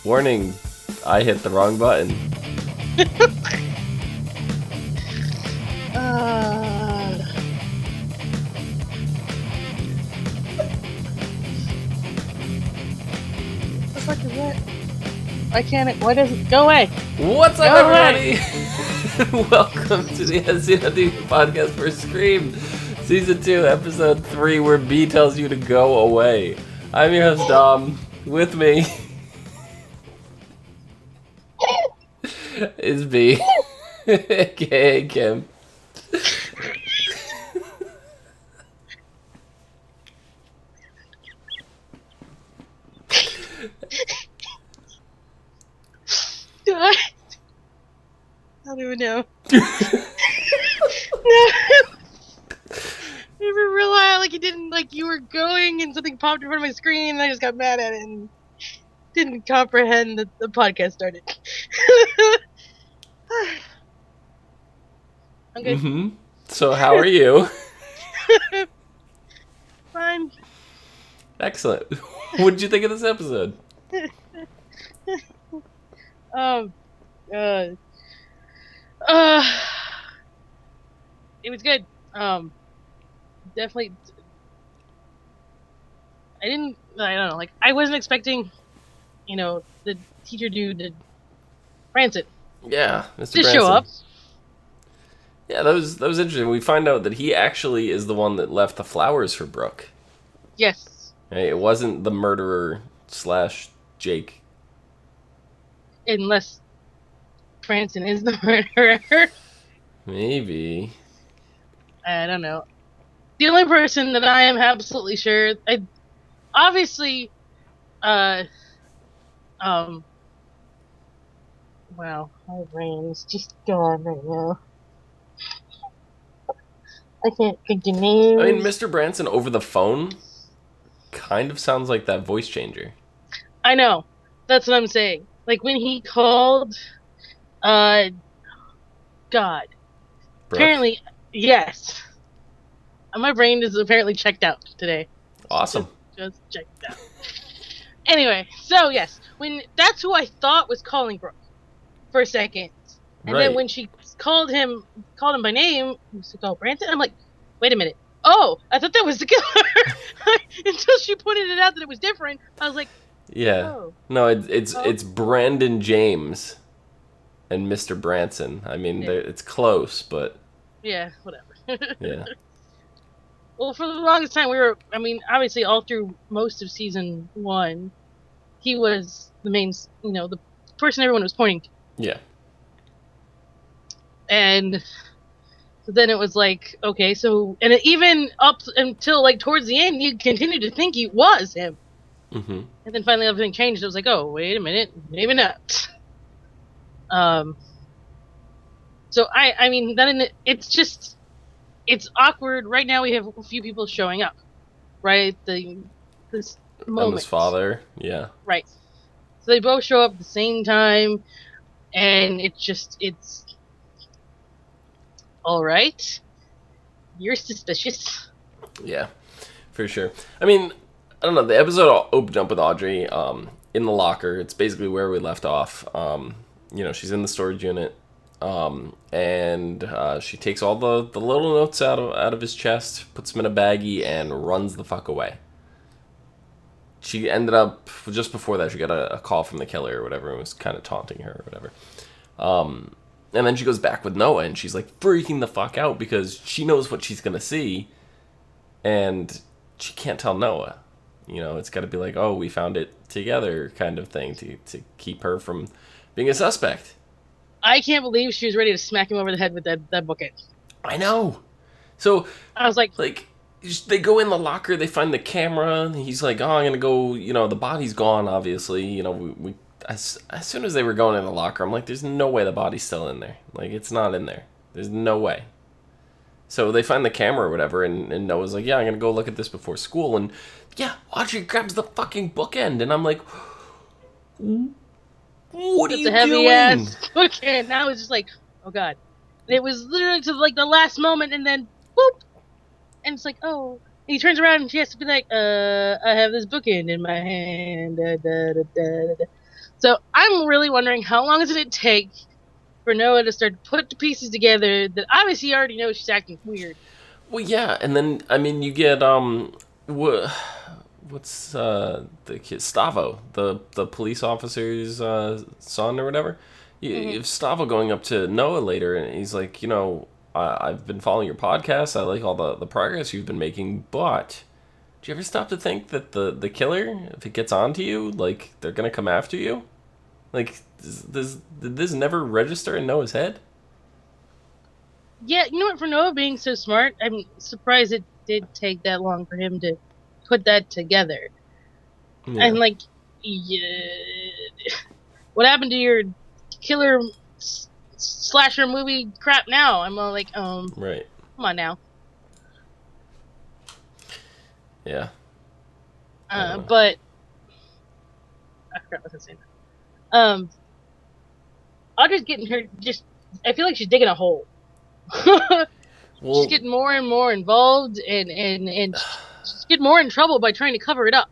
Warning, I hit the wrong button. What the fuck is that? Why can't it? Why does it go away? What's up, everybody? Welcome to the SCW podcast for Scream, Season 2, Episode 3, where B tells you to go away. I'm your host, Dom. With me is B, aka Kim. I don't even know. No. I never realized, like, it didn't, like, you were going and something popped in front of my screen and I just got mad at it and didn't comprehend that the podcast started. I'm good. Mm-hmm. So how are you? Fine. Excellent. What did you think of this episode? It was good. Definitely. I don't know, like, I wasn't expecting, the teacher dude to Rancid. Yeah, Mr. To Branson. show up. Yeah, that was interesting. We find out that he actually is the one that left the flowers for Brooke. Yes. Right? It wasn't the murderer / Jake. Unless Branson is the murderer. Maybe. I don't know. The only person that I am absolutely sure, wow, my brain is just gone right now. I can't think of names. I mean, Mr. Branson over the phone kind of sounds like that voice changer. I know. That's what I'm saying. Like, when he called, God. Brooke? Apparently, yes. My brain is apparently checked out today. Awesome. Just checked out. Anyway, so yes, that's who I thought was calling Brooke for a second. And Right. then when she called him by name, he said, "Oh, Branson." I'm like, wait a minute. Oh, I thought that was the killer. Until she pointed it out that it was different, I was like, Yeah. oh. No, it's Brandon James and Mr. Branson. I mean, Yeah. it's close, but Yeah, whatever. yeah. Well, for the longest time, obviously all through most of season 1, he was the main, the person everyone was pointing to. Yeah. And so then it was like, okay, so, and even up until, like, towards the end, you continued to think he was him. Mm-hmm. And then finally everything changed. It was like, oh, wait a minute, maybe not. So I mean, then it's awkward. Right now we have a few people showing up, right? This moment. Emma's father, yeah. Right. So they both show up at the same time, and it's all right. You're suspicious. Yeah, for sure. I mean, I don't know. The episode opened up with Audrey in the locker. It's basically where we left off. She's in the storage unit, and she takes all the little notes out of his chest, puts them in a baggie, and runs the fuck away. She ended up, just before that, she got a call from the killer or whatever, and was kind of taunting her or whatever. And then she goes back with Noah, and she's like freaking the fuck out because she knows what she's gonna see, and she can't tell Noah. It's got to be like, oh, we found it together kind of thing to keep her from being a suspect. I can't believe she was ready to smack him over the head with that bookend. I know. So I was like, they go in the locker, they find the camera, and he's like, oh, I'm gonna go. The body's gone. Obviously, we as soon as they were going in the locker, I'm like, there's no way the body's still in there. Like, it's not in there. There's no way. So they find the camera or whatever, and Noah's like, yeah, I'm gonna go look at this before school. And yeah, Audrey grabs the fucking bookend, and I'm like, what are you doing? Ass bookend. And I was just like, oh god. And it was literally to like the last moment, and then whoop, and it's like, oh. And he turns around, and she has to be like, I have this bookend in my hand. So I'm really wondering how long did it take for Noah to start to put the pieces together that obviously he already knows she's acting weird. Well, yeah, and then I mean, you get what's the kid Stavo, the police officer's son or whatever. You Hmm. have Stavo going up to Noah later, and he's like, I've been following your podcast. I like all the progress you've been making, but do you ever stop to think that the killer, if it gets onto you, like they're gonna come after you? Like, did this never register in Noah's head? Yeah, you know what? For Noah being so smart, I'm surprised it did take that long for him to put that together. Yeah, And like, yeah, what happened to your killer slasher movie crap now? I'm all like, right. come on now. Yeah, I don't know. But I forgot what I was saying. Um, Audrey's getting her just. I feel like she's digging a hole. She's Well, getting more and more involved, and she's getting more in trouble by trying to cover it up.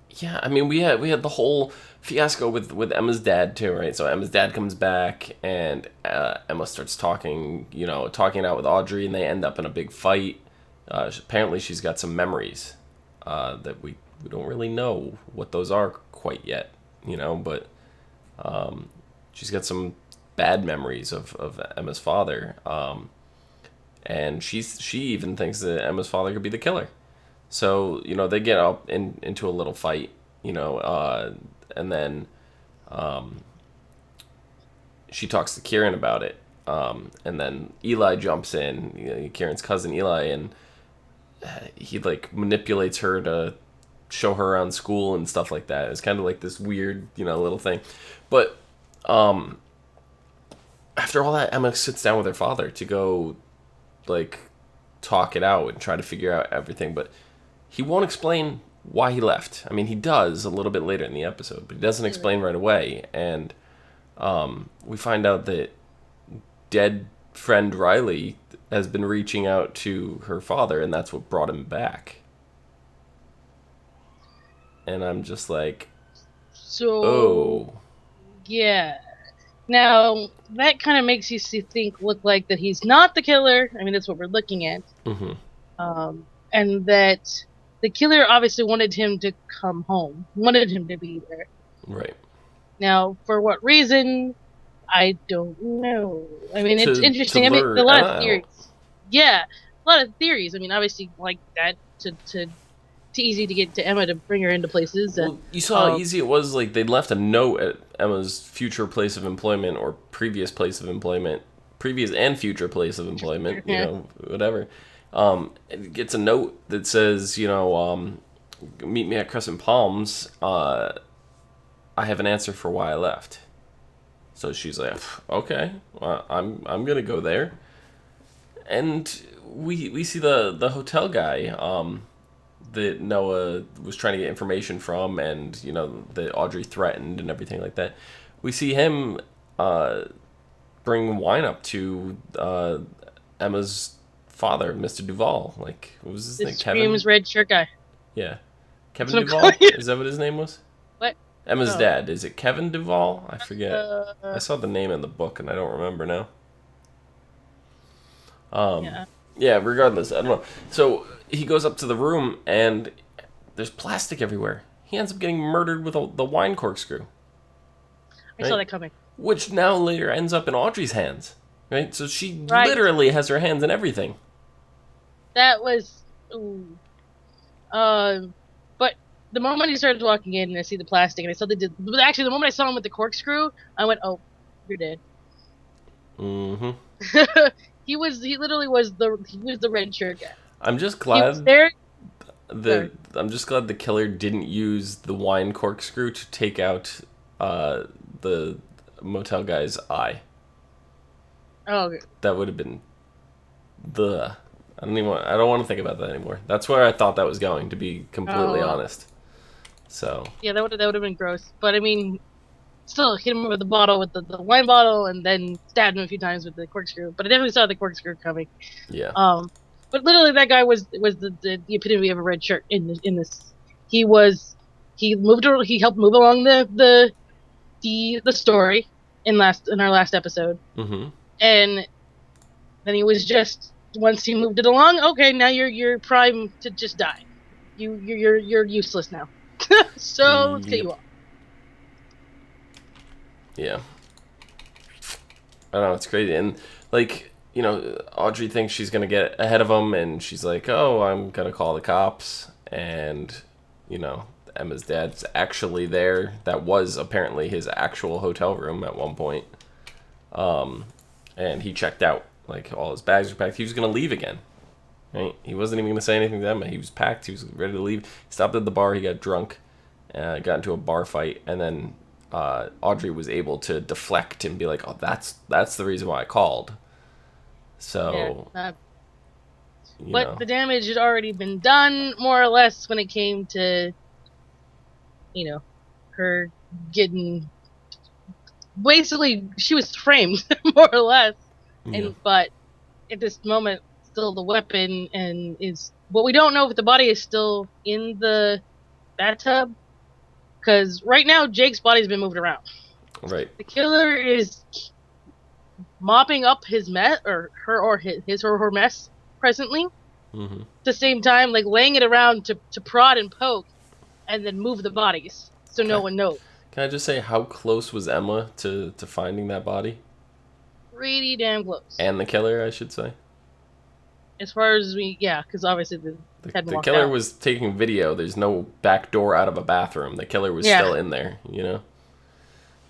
yeah, I mean, we had the whole fiasco with Emma's dad too, right? So Emma's dad comes back, and Emma starts talking out with Audrey, and they end up in a big fight. Apparently, she's got some memories that we don't really know what those are quite yet, but she's got some bad memories of Emma's father, and she even thinks that Emma's father could be the killer. So they get up into a little fight, and then she talks to Kieran about it, and then Eli jumps in, Kieran's cousin Eli, and he like manipulates her to show her around school and stuff like that. It's kind of like this weird, little thing, but after all that, Emma sits down with her father to go like talk it out and try to figure out everything, but he won't explain why he left. I mean, he does a little bit later in the episode, but he doesn't explain right away. And we find out that dead friend Riley has been reaching out to her father, and that's what brought him back. And I'm just like, So oh, yeah. Now that kind of makes you look like that he's not the killer. I mean, that's what we're looking at. mm-hmm, And that the killer obviously wanted him to come home, wanted him to be there. right. Now, for what reason, I don't know. I mean, it's To interesting. I mean, lure a lot of Emma out. theories. Yeah, a lot of theories. I mean, obviously, like that to easy to get to Emma to bring her into places. Well, you saw how easy it was. Like they'd left a note at Emma's future place of employment or previous place of employment, previous and future place of employment. Yeah. Whatever. It gets a note that says, meet me at Crescent Palms. I have an answer for why I left. So she's like, okay, well, I'm gonna go there, and we see the hotel guy. That Noah was trying to get information from, and that Audrey threatened and everything like that. We see him bring wine up to Emma's father, Mr. Duvall. Like, what was his The name? screams red shirt guy. Yeah, That's Kevin what I'm calling Duvall. it. Is that what his name was? What? Emma's Oh. dad. Is it Kevin Duvall? I forget. I Uh, saw the name in the book and I don't remember now. yeah. Yeah, regardless, I don't know. So he goes up to the room and there's plastic everywhere. He ends up getting murdered with the wine corkscrew, I saw right? that coming. Which now later ends up in Audrey's hands, right? So she Right. literally has her hands in everything. That was. Ooh. But the moment he started walking in and I see the plastic and I saw actually the moment I saw him with the corkscrew, I went, "Oh, you're dead." Mm-hmm. He literally was the red shirt guy. I'm just He was glad there. the killer didn't use the wine corkscrew to take out the motel guy's eye. Oh, That would have been the. I don't want to think about that anymore. That's where I thought that was going. To be completely oh, honest. So yeah, that would have been gross. But I mean, still hit him with the bottle with the wine bottle and then stabbed him a few times with the corkscrew. But I definitely saw the corkscrew coming. yeah. But literally that guy was the epitome of a red shirt in this. He helped move along the the story in our last episode, Mm-hmm. and then he was just once he moved it along. Okay, now you're primed to just die. You're useless now. So let's get Yep. you off. Yeah. I don't know, it's crazy. And, like, you know, Audrey thinks she's going to get ahead of him, and she's like, oh, I'm going to call the cops. And, you know, Emma's dad's actually there. That was apparently his actual hotel room at one point. And he checked out. Like, all his bags were packed. He was going to leave again. Right? He wasn't even going to say anything to Emma. He was packed. He was ready to leave. He stopped at the bar. He got drunk. Got into a bar fight. And then Audrey was able to deflect and be like, oh, that's the reason why I called. So, Yeah, you but know. the damage had already been done, more or less, when it came to, you know, her getting. Basically, she was framed, more or less. Yeah. But at this moment, still the weapon and is. What we don't know if the body is still in the bathtub. Because right now, Jake's body's been moved around. Right. The killer is mopping up his mess, or her mess presently. Mm-hmm. At the same time, like laying it around to prod and poke, and then move the bodies so no one knows. Can I just say, how close was Emma to finding that body? Pretty damn close. And the killer, I should say. As far as because obviously The killer was taking video. There's no back door out of a bathroom. The killer was still in there, you know?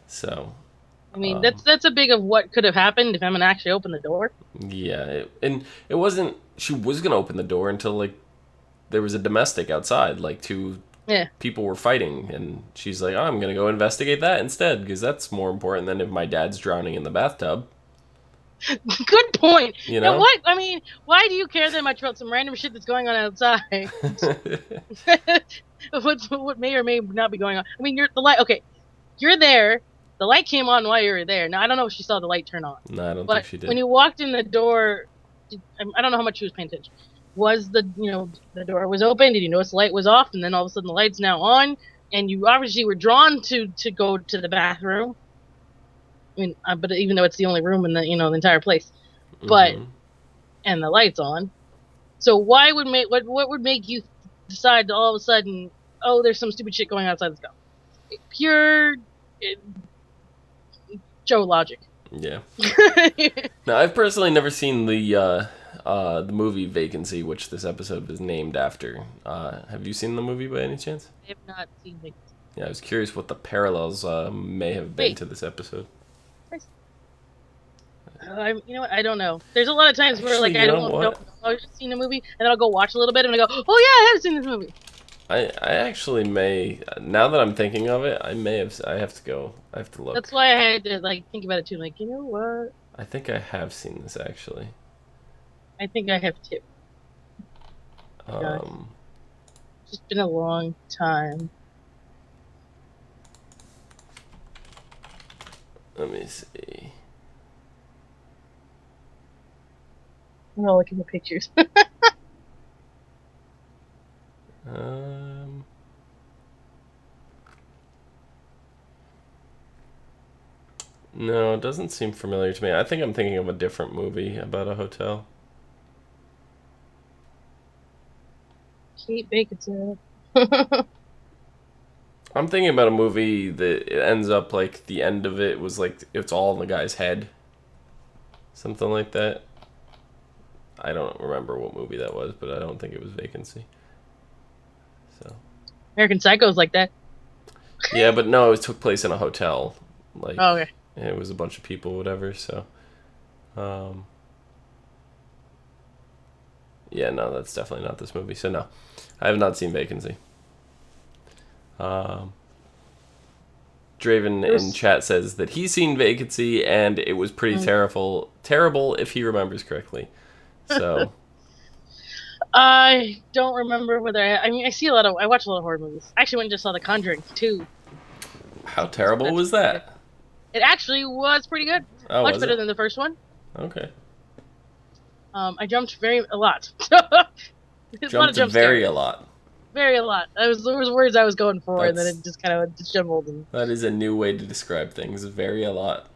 So. I mean, that's a big of what could have happened if Emma actually opened the door. Yeah. And it wasn't. She was going to open the door until, like, there was a domestic outside. Like, two people were fighting. And she's like, oh, I'm going to go investigate that instead. Because that's more important than if my dad's drowning in the bathtub. Good point. You know? What? I mean, why do you care that much about some random shit that's going on outside? What may or may not be going on. I mean, the light. Okay, you're there. The light came on while you were there. Now I don't know if she saw the light turn on. No, I don't think she did. When you walked in the door, I don't know how much she was paying attention. Was the door was open? Did you notice the light was off, and then all of a sudden the light's now on, and you obviously were drawn to go to the bathroom. I mean, but even though it's the only room in the the entire place, but and the lights on, so what would make you decide to all of a sudden, oh, there's some stupid shit going on outside the door? Pure Joe logic. Yeah. Now, I've personally never seen the movie Vacancy, which this episode was named after. Have you seen the movie by any chance? I have not seen Vacancy. Yeah, I was curious what the parallels may have been to this episode. You know what? I don't know. There's a lot of times where I don't know I've seen a movie, and then I'll go watch a little bit, and I go, oh yeah, I have seen this movie. I actually may, now that I'm thinking of it, I have to look. That's why I had to think about it too. Like, you know what? I think I have seen this actually. I think I have too. It's just been a long time. Let me see. I'm gonna look at the pictures. No, it doesn't seem familiar to me. I think I'm thinking of a different movie about a hotel. Kate Beckinsale. I'm thinking about a movie that it ends up like the end of it was like it's all in the guy's head. Something like that. I don't remember what movie that was, but I don't think it was Vacancy. So. American Psycho's like that. Yeah, but no, it took place in a hotel. Like, oh, okay. And it was a bunch of people, whatever. So, yeah, no, that's definitely not this movie. So no, I have not seen Vacancy. Draven in chat says that he's seen Vacancy and it was pretty terrible if he remembers correctly. So I don't remember whether I watch a lot of horror movies. I actually went and just saw The Conjuring 2. How terrible was that? It actually was pretty good. Oh, much better than the first one. Okay. I jumped a lot. Jumped a lot. Very a lot. Those were words I was going for, and then That's- it just kind of disjumbled. And... That is a new way to describe things. Very a lot.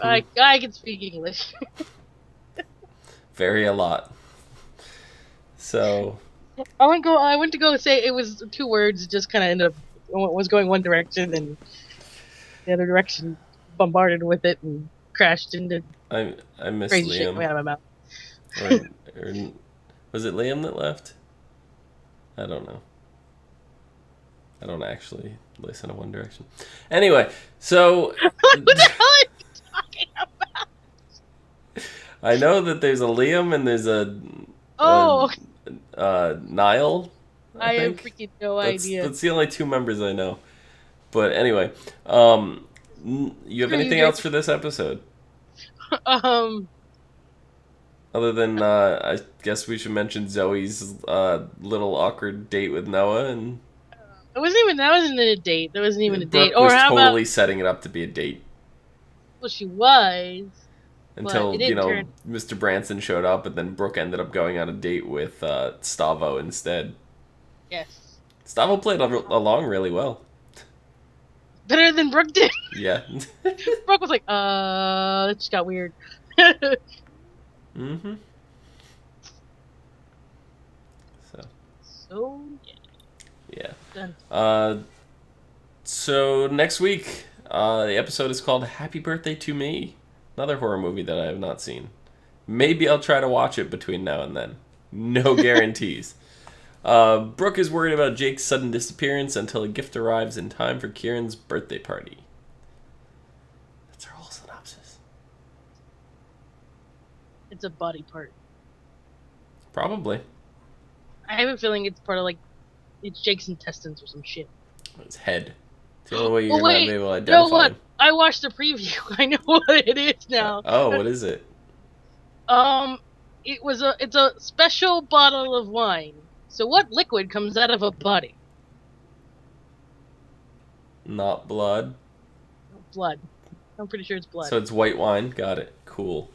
I can speak English. Very a lot. So I went to go say it was 2 words. Just kind of ended up was going one direction, and the other direction bombarded with it and crashed into I miss crazy shit Liam. coming out of my mouth. Or was it Liam that left? I don't know. I don't actually listen to One Direction. Anyway, so What the hell are you talking about? I know that there's a Liam and there's a Niall. I have think. freaking no idea. That's the only 2 members I know. But anyway, you have anything else for this episode? Other than, I guess we should mention Zoe's little awkward date with Noah, and that wasn't a date. There wasn't even a date. Brooke was Or how totally about? setting it up to be a date Well, she was. until it didn't turn... Mr. Branson showed up, and then Brooke ended up going on a date with Stavo instead. Yes. Stavo played along really well. Better than Brooke did. Yeah. Brooke was like, that just got weird. Mm-hmm. So yeah. done. So next week, the episode is called Happy Birthday to Me. Another horror movie that I have not seen. Maybe I'll try to watch it between now and then. No guarantees. Brooke is worried about Jake's sudden disappearance until a gift arrives in time for Kieran's birthday party. That's her whole synopsis. It's a body part. Probably. I have a feeling it's part of it's Jake's intestines or some shit. His head. It's the only way you're Oh going to wait, be able to you identify know what? him. I watched the preview. I know what it is now. Oh, what is it? It's a special bottle of wine. So what liquid comes out of a body? Not blood. Blood. I'm pretty sure it's blood. So it's white wine. Got it. Cool.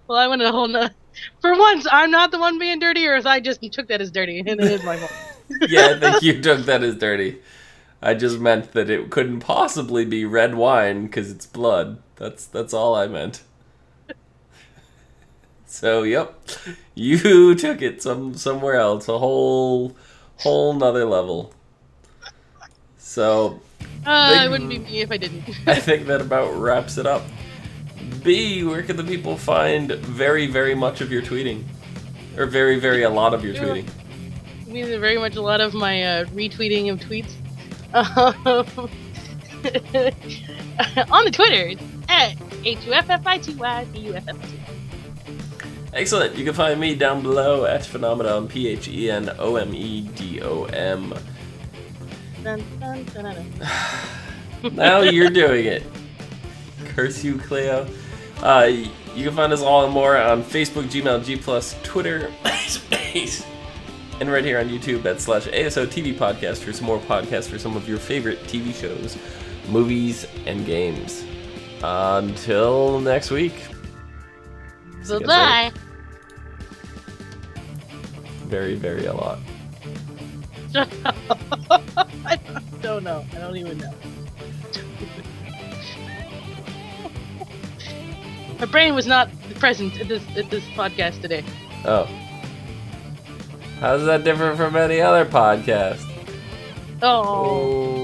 Well, I went a whole nother... For once, I'm not the one being dirty, or if I just took that as dirty, and it is my fault. Yeah, I think you took that as dirty. I just meant that it couldn't possibly be red wine because it's blood. That's all I meant. So, yep, you took it somewhere else, a whole nother level. So, It wouldn't be me if I didn't. I think that about wraps it up. B, where can the people find very, very much of your tweeting? Or very, very a lot of your tweeting? I mean, very much a lot of my retweeting of tweets. On the Twitter, at HUFFITYBUFFITY. Excellent. You can find me down below at Phenomenon, PHENOMEDOM. Dun, dun, dun, dun, dun. Now you're doing it. Curse you, Cleo. You can find us all and more on Facebook, Gmail, G+, Twitter, Space, and right here on YouTube at /ASO TV Podcast for some more podcasts for some of your favorite TV shows, movies, and games. Until next week. Bye-bye. Very, very a lot. I don't know. I don't even know. My brain was not present at this podcast today. Oh. How's that different from any other podcast? Oh.